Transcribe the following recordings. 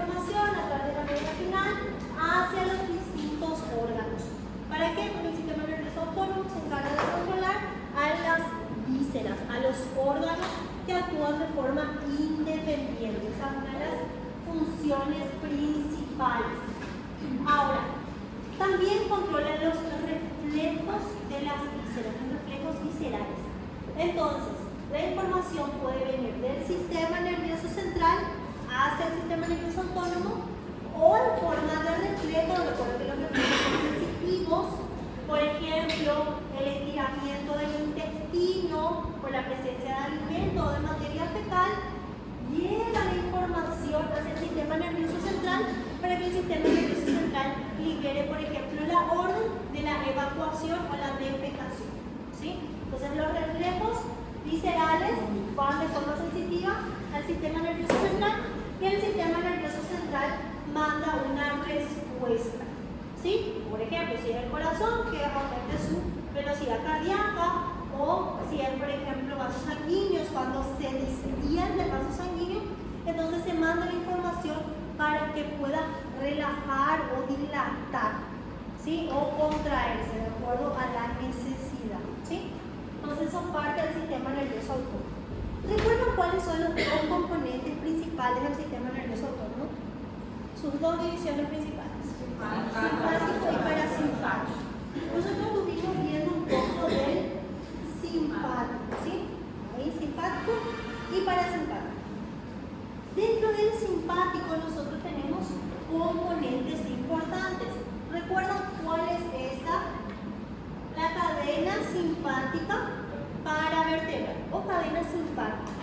información a través de la médula espinal hacia los distintos órganos. ¿Para qué? Porque el sistema nervioso autónomo se encarga de controlar a las vísceras, a los órganos que actúan de forma independiente. Esa es una de las funciones principales. Ahora, también controlan los reflejos de las vísceras, los reflejos viscerales. Entonces, la información puede venir del sistema nervioso central hacia el sistema nervioso autónomo o en forma de reflejo. Recuerden que los reflejos son sensitivos, por ejemplo, el estiramiento del intestino por la presencia de alimento o de materia fecal, llega la información hacia el sistema nervioso central para que el sistema nervioso central libere, por ejemplo, la orden de la evacuación o la defecación. ¿Sí? Entonces, los reflejos viscerales van de forma sensitiva al sistema nervioso central y el sistema nervioso central manda una respuesta. ¿Sí? Por ejemplo, si es el corazón, que aumente su velocidad cardíaca, o si es, por ejemplo, vasos sanguíneos, cuando se distiende el vaso sanguíneo, entonces se manda la información para que pueda relajar o dilatar, ¿sí? O contraerse de acuerdo a la necesidad, ¿sí? Entonces son parte del sistema nervioso autónomo. ¿Recuerdan cuáles son los dos componentes principales del sistema nervioso autónomo? Sus dos divisiones principales: simpático y parasimpático. Nosotros estuvimos viendo un poco del simpático, ¿sí? Ahí simpático y parasimpático. Dentro del simpático nosotros tenemos componentes importantes. ¿Recuerdan cuál es esta? La cadena simpática paravertebral o cadena simpática.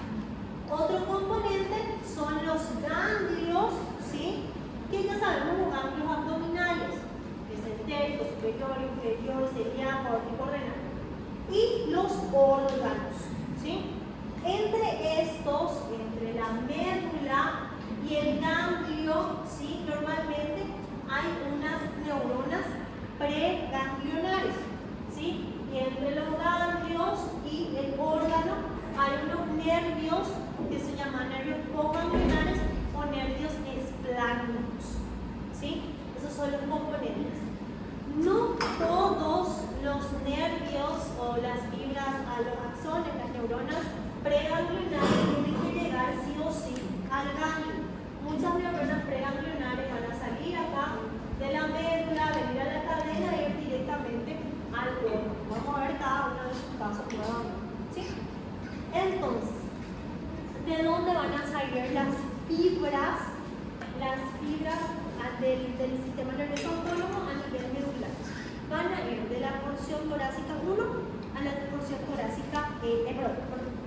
Otro componente son los ganglios, ¿sí? Que ya sabemos, los ganglios abdominales, mesentérico, superior, inferior, celíaco, aórtico, renal. Y los órganos, ¿sí? Entre estos, entre la médula y el ganglio, ¿sí? Normalmente hay unas neuronas preganglionares, ¿sí? Y entre los ganglios y el órgano hay unos nervios que se llaman nervios coganglionares o nervios espláncnicos, ¿sí? Esos son los componentes. No todos los nervios o las fibras a los axones, las neuronas preganglionares, tienen que llegar sí o sí al ganglio. Muchas neuronas preganglionares van a salir acá de la médula, venir a la cadena y ir directamente al órgano. Vamos a ver cada uno de sus casos nuevamente, ¿sí? Entonces, ¿de dónde van a salir las fibras? Las fibras del sistema nervioso autónomo a nivel medular. Van a ir de la porción torácica 1 a la porción torácica,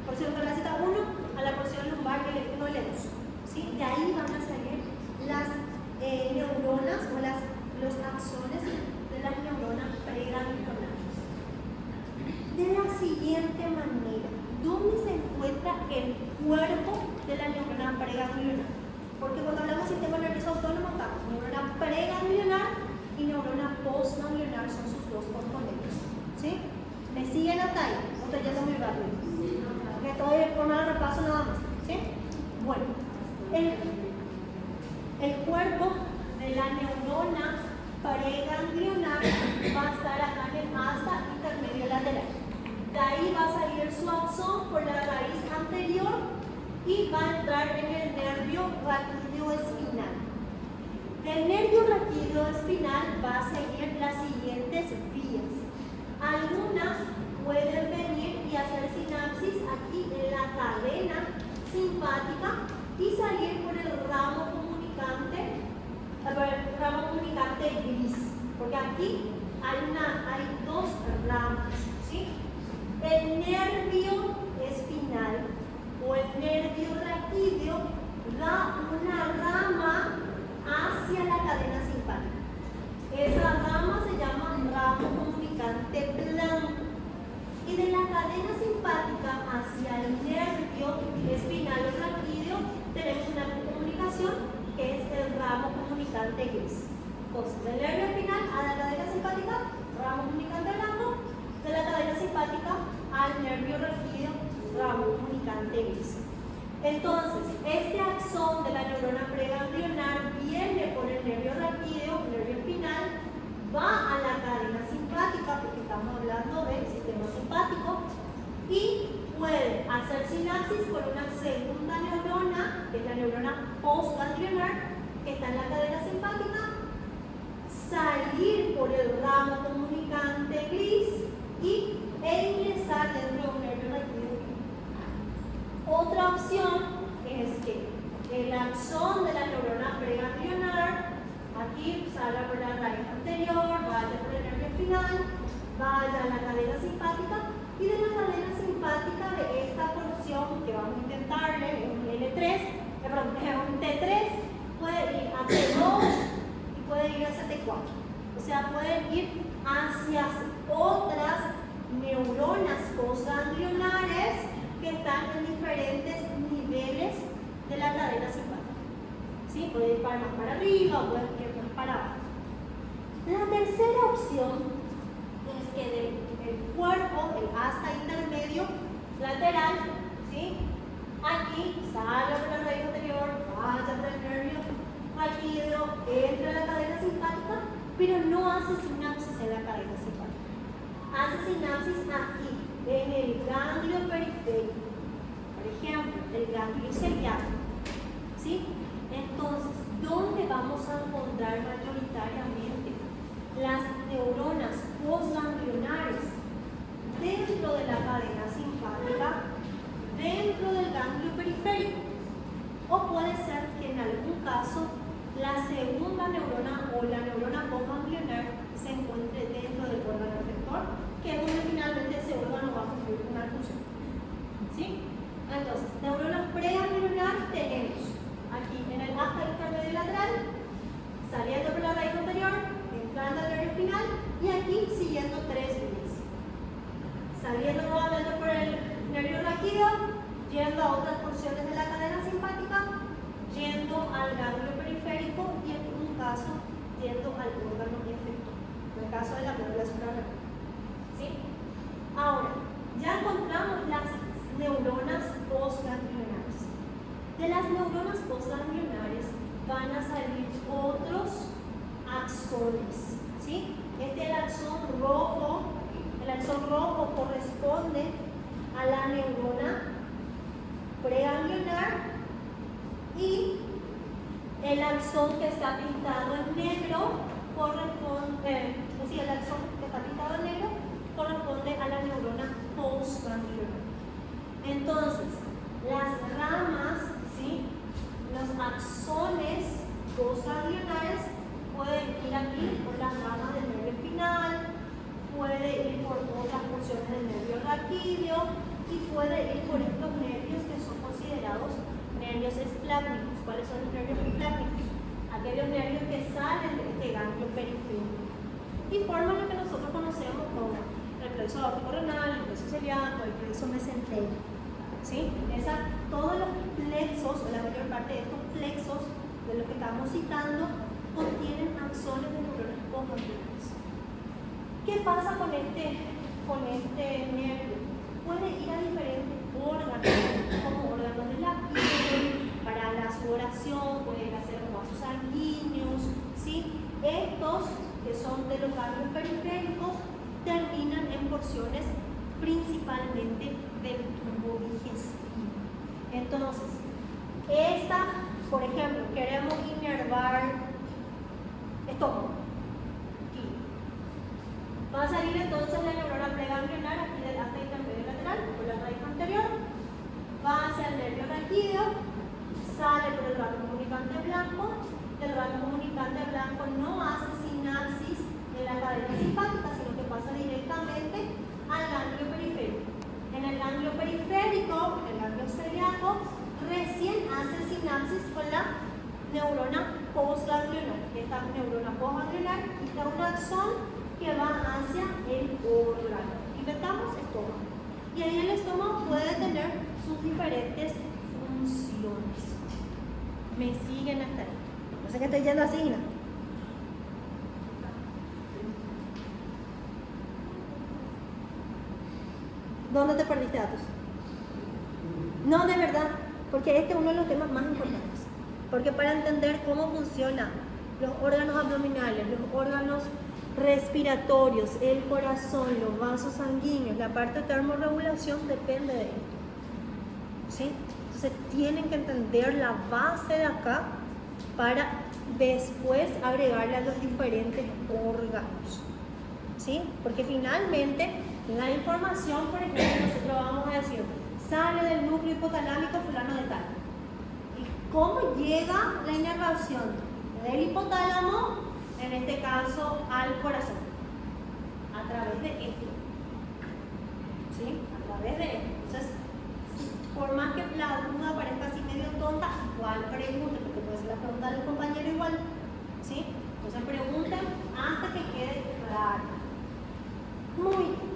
porción torácica 1 a la porción lumbar L1 y L2. ¿Sí? De ahí van a salir las neuronas o los axones de las neuronas preganglionares. De la siguiente manera, ¿dónde se encuentra el cuerpo de la neurona preganglionar? Porque cuando hablamos de sistema nervioso autónomo, acá, neurona preganglionar y neurona postganglionar son sus dos componentes. ¿Sí? ¿Me siguen hasta ahí? No estoy yendo muy rápido. Que estoy con el repaso nada más. ¿Sí? Bueno, el cuerpo de la neurona preganglionar va a estar acá en el asta intermedio lateral. De ahí va a salir su axón por la raíz anterior y va a entrar en el nervio raquídeo espinal. Del nervio raquídeo espinal va a seguir las siguientes vías. Algunas pueden venir y hacer sinapsis aquí en la cadena simpática y salir por el ramo comunicante gris, porque aquí hay dos ramas, ¿sí? El nervio espinal o el nervio raquídeo da una rama hacia la cadena simpática. Esa rama se llama ramo comunicante blanco. Y de la cadena simpática hacia el nervio espinal o raquídeo tenemos una comunicación que es el ramo comunicante gris. Entonces, del nervio espinal a la cadena simpática, ramo comunicante blanco; de la cadena simpática al nervio raquídeo, ramo comunicante gris. Entonces, este axón de la neurona preganglionar sinapsis con una segunda neurona, que es la neurona postganglionar, que está en la cadena simpática, salir por el ramo comunicante gris e ingresar dentro de un nervio raquídeo. Otra opción es que el axón de la neurona preganglionar aquí salga por la raíz anterior, vaya por el nervio espinal, vaya a la cadena simpática, y de la cadena simpática de esta porción que vamos a intentarle, es un T3, puede ir a T2 y puede ir hacia T4. O sea, pueden ir hacia otras neuronas postganglionares que están en diferentes niveles de la cadena simpática. ¿Sí? Puede ir más para arriba o puede ir más para abajo. La tercera opción es que del cuerpo, el asta intermedio lateral, ¿sí? Aquí sale por la raíz anterior, vaya por el nervio raquídeo, entra a la cadena simpática, pero no hace sinapsis en la cadena simpática. Hace sinapsis aquí, en el ganglio periférico. Por ejemplo, el ganglio celiaco. ¿Sí? Entonces, ¿dónde vamos a encontrar mayoritariamente las neuronas postganglionares? Dentro de la cadena simpática, dentro del ganglio periférico. O puede ser que en algún caso la segunda neurona o la neurona postganglionar se encuentre dentro del órgano efector, que es donde finalmente ese órgano va a cumplir una función. ¿Sí? Entonces, neuronas preganglionar tenemos aquí en el asta intermedio lateral, saliendo por la raíz anterior, entrando al nervio espinal, y aquí siguiendo 3 vías. Saliendo nuevamente por el nervio raquídeo, yendo a otras porciones de la cadena simpática, yendo al ganglio periférico y en un caso yendo al órgano efector, en el caso de la médula suprarrenal. ¿Sí? Ahora, ya encontramos las neuronas postganglionares. De las neuronas postganglionares van a salir otros axones. ¿Sí? Este es el axón rojo. El axón rojo corresponde a la neurona preganglionar y el axón que está pintado en negro corresponde, el axón que está pintado en negro corresponde a la neurona postganglionar. Entonces, las ramas, ¿sí? Los axones postganglionares pueden ir aquí por las ramas del nervio espinal, puede ir por otras porciones del nervio raquídeo y puede ir por estos nervios que son considerados nervios esplácnicos. ¿Cuáles son los nervios esplácnicos? Aquellos nervios que salen de este ganglio periférico y forman lo que nosotros conocemos como el plexo aórtico renal, el plexo celíaco, el plexo mesentérico. ¿Sí? Todos los plexos, o la mayor parte de estos plexos de los que estamos citando, contienen axones de neuronas postganglionares. ¿Qué pasa con este nervio? Puede ir a diferentes órganos, como órganos de la piel, para la sudoración, puede ir a hacer los vasos sanguíneos, ¿sí? Estos, que son de los ganglios periféricos, terminan en porciones principalmente del tubo digestivo. Entonces, por ejemplo, queremos inervar estómago. Va a salir entonces la neurona preganglionar aquí del asta intermedio lateral, por la raíz anterior, va hacia el nervio raquídeo, sale por el ramo comunicante blanco, el ramo comunicante blanco no hace sinapsis en la cadena simpática, sino que pasa directamente al ganglio periférico. En el ganglio periférico, el ganglio celíaco, recién hace sinapsis con la neurona postganglionar. Esta neurona postganglionar quita un axón que va hacia el órgano. Inventamos estómago. Y ahí el estómago puede tener sus diferentes funciones. ¿Me siguen hasta ahí? No sé qué estoy yendo así, ¿no? ¿Dónde te perdiste datos? No, de verdad, porque este es uno de los temas más importantes. Porque para entender cómo funcionan los órganos abdominales, los órganos respiratorios, el corazón, los vasos sanguíneos, la parte de termorregulación depende de esto. ¿sí? Entonces tienen que entender la base de acá para después agregarle a los diferentes órganos, ¿sí? Porque finalmente la información, por ejemplo, nosotros vamos a decir, sale del núcleo hipotalámico fulano de tal. ¿Y cómo llega la inervación del hipotálamo, en este caso, al corazón? A través de esto, ¿sí? A través de esto. Entonces, por más que la duda parezca así medio tonta, igual pregunten, porque puede ser la pregunta del compañero igual, ¿sí? Entonces pregunten hasta que quede claro. Muy bien.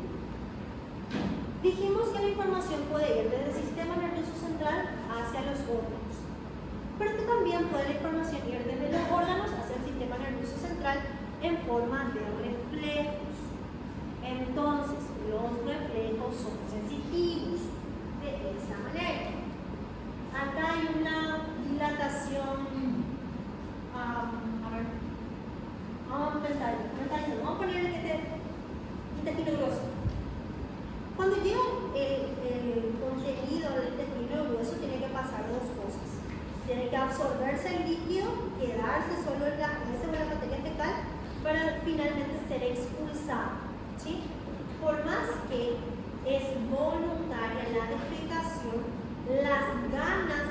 Dijimos que la información puede ir desde el sistema nervioso central hacia los órganos, pero que también puede la información ir desde los órganos hacia el sistema nervioso central en forma de reflejos. Entonces, los reflejos son sensitivos de esa manera. Acá hay una dilatación, vamos a poner el intestino grueso. Cuando llega el contenido del intestino grueso, tiene que pasar dos cosas. Tiene que absorberse el líquido, quedarse solo en la materia fecal para finalmente ser expulsado, ¿sí? Por más que es voluntaria la defecación, las ganas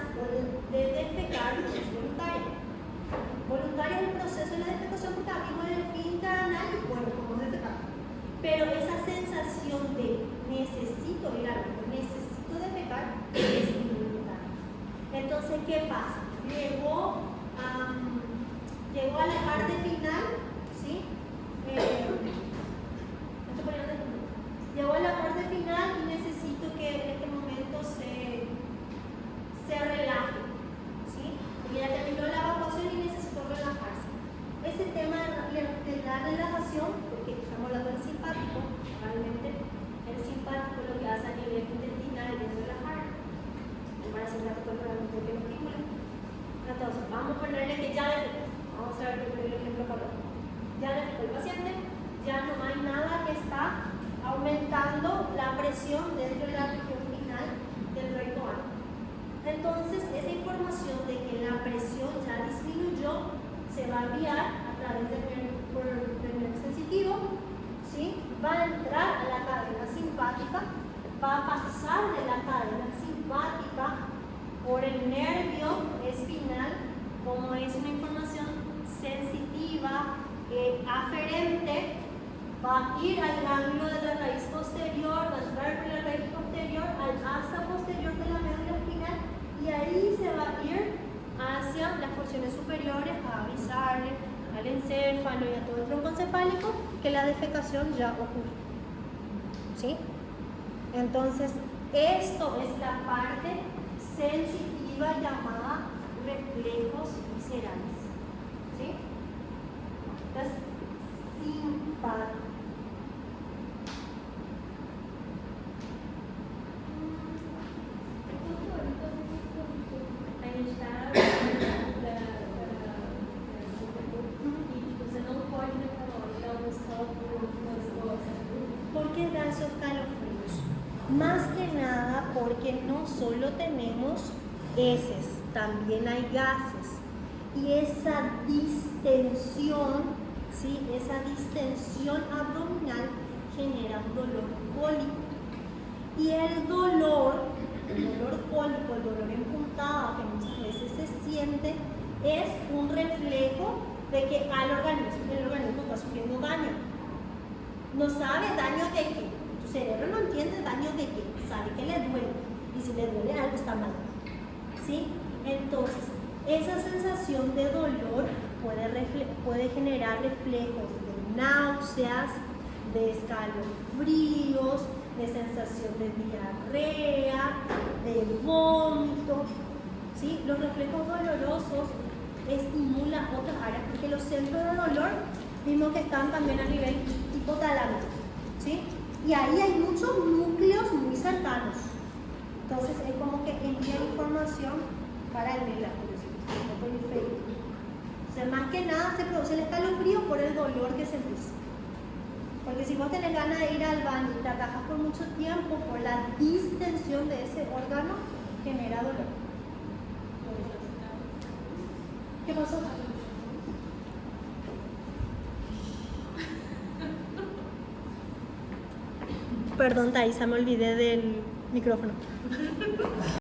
de defecar no es voluntaria. Voluntaria es el proceso de la defecación porque abrimos el esfínter anal y bueno, como defecar. Pero esa sensación de necesito ir al baño, necesito defecar, es involuntaria. Entonces, ¿qué pasa? Llegó a la parte final, ¿sí? Llegó a la parte final y necesito que en este momento se relaje, ¿sí? Porque ya terminó la evacuación y necesito relajarse. Ese tema de la relajación, porque estamos hablando del simpático, realmente el simpático lo que hace a nivel intestinal es relajar, el parasimpático es para los que lo estimula. Entonces, vamos a ponerle que ya defecó. Vamos a ver el ejemplo correcto. Ya defecó el paciente, ya no hay nada que está aumentando la presión dentro de la región final del recto ano. Entonces, esa información de que la presión ya disminuyó se va a enviar a través del nervio sensitivo, ¿sí? Va a entrar a la cadena simpática, va a pasar de la cadena simpática por el nervio espinal, como es una información sensitiva, aferente, va a ir al ganglio de la raíz posterior, va a entrar por la raíz posterior al asta posterior de la médula espinal y ahí se va a ir hacia las porciones superiores a avisarle al encéfalo y a todo el tronco encefálico que la defecación ya ocurrió, ¿sí? Entonces, esto es la parte sensitiva llamada reflejos viscerales, ¿sí? Entonces, simpático. Ahí está. ¿Por qué da esos calofríos? Más que nada porque no solo tenemos heces, también hay gases. Y esa distensión, ¿sí? Esa distensión abdominal genera un dolor cólico. Y el dolor cólico, el dolor en puntada, que muchas veces se siente, es un reflejo de que el organismo está sufriendo daño. No sabe daño de qué. Tu cerebro no entiende daño de qué. Sabe que le duele. Y si le duele, algo está mal. ¿Sí? Entonces, esa sensación de dolor puede generar reflejos de náuseas, de escalofríos, de sensación de diarrea, de vómito. ¿Sí? Los reflejos dolorosos estimulan otras áreas porque los centros de dolor vimos que están también a nivel hipotalámico, ¿sí? Y ahí hay muchos núcleos muy cercanos. Entonces es como que envía información para el periférico. O sea, más que nada se produce el escalofrío por el dolor que sentís. Porque si vos tenés ganas de ir al baño y te atajas por mucho tiempo por la distensión de ese órgano, genera dolor. ¿Qué pasó? Perdón, Thaisa, me olvidé del micrófono.